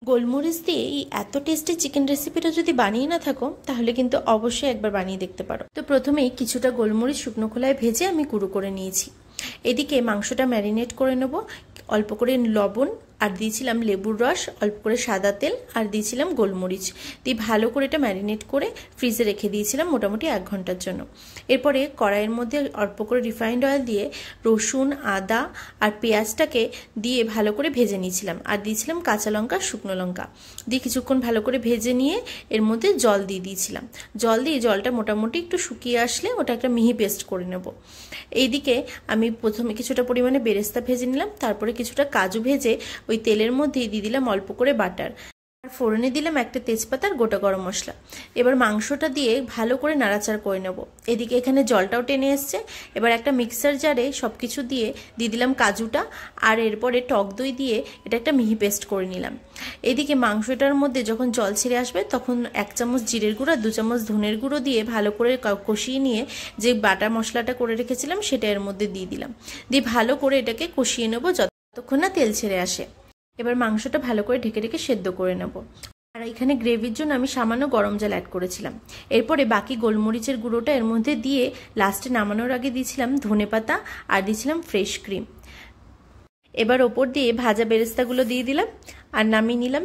গোলমরিচ দিয়ে এই এত টেস্টি চিকেন রেসিপিটা যদি বানিয়ে না থাকো তাহলে কিন্তু অবশ্যই একবার বানিয়ে দেখতে পারো। তো প্রথমেই কিছুটা গোলমরিচ শুকনো খোলায় ভেজে আমি গুঁড়ো করে নিয়েছি। এদিকে মাংসটা ম্যারিনেট করে নেব। অল্প করে লবণ আর দিয়েছিলাম লেবুর রস, অল্প করে সাদা তেল আর দিয়েছিলাম গোলমরিচ দিয়ে ভালো করে এটা ম্যারিনেট করে ফ্রিজে রেখে দিয়েছিলাম মোটামুটি 1 ঘন্টার জন্য। এরপরে কড়াইয়ের মধ্যে অল্প করে রিফাইন্ড অয়েল দিয়ে রসুন, আদা আর পেঁয়াজটাকে দিয়ে ভালো করে ভেজে নিয়েছিলাম আর দিয়েছিলাম কাঁচা লঙ্কা, শুকনো লঙ্কা দিয়ে কিছুক্ষণ ভালো করে ভেজে নিয়ে এর মধ্যে জল দিয়ে দিয়েছিলাম। জল দিয়ে জলটা মোটামুটি একটু শুকিয়ে আসলে ওটা একটা মিহি পেস্ট করে নেব। এইদিকে আমি প্রথমে কিছুটা পরিমাণে বেরেস্তা ভেজে নিলাম, তারপরে কিছুটা কাজু ভেজে ওই তেলের মধ্যে দিয়ে দিলাম অল্প করে বাটার, আর ফোড়নে দিলাম একটা তেজপাতা আর গোটা গরম মশলা। এবার মাংসটা দিয়ে ভালো করে নাড়াচাড়া করে নেব। এদিকে এখানে জলটাও টেনে এসছে। এবার একটা মিক্সার জারে সব কিছু দিয়ে দিলাম কাজুটা আর এরপরে টক দই দিয়ে এটা একটা মিহি পেস্ট করে নিলাম। এদিকে মাংসটার মধ্যে যখন জল ছেড়ে আসবে তখন 1 চামচ জিরের গুঁড়ো, 2 চামচ ধনের গুঁড়ো দিয়ে ভালো করে কষিয়ে নিয়ে যে বাটা মশলাটা করে রেখেছিলাম সেটা এর মধ্যে দিয়ে দিলাম। দিয়ে ভালো করে এটাকে কষিয়ে নেব যতক্ষণ না তেল ছেড়ে আসে। এবার মাংসটা ভালো করে ঢেকে ঢেকে সেদ্ধ করে নেব। আর এখানে গ্রেভির জন্য আমি সামান্য গরম জল অ্যাড করেছিলাম। এরপরে বাকি গোলমরিচের গুঁড়োটা এর মধ্যে দিয়ে লাস্টে নামানোর আগে দিয়েছিলাম ধনেপাতা আর দিয়েছিলাম ফ্রেশ ক্রিম। এবার ওপর দিয়ে ভাজা বেরেস্তাগুলো দিয়ে দিলাম আর নামিয়ে নিলাম।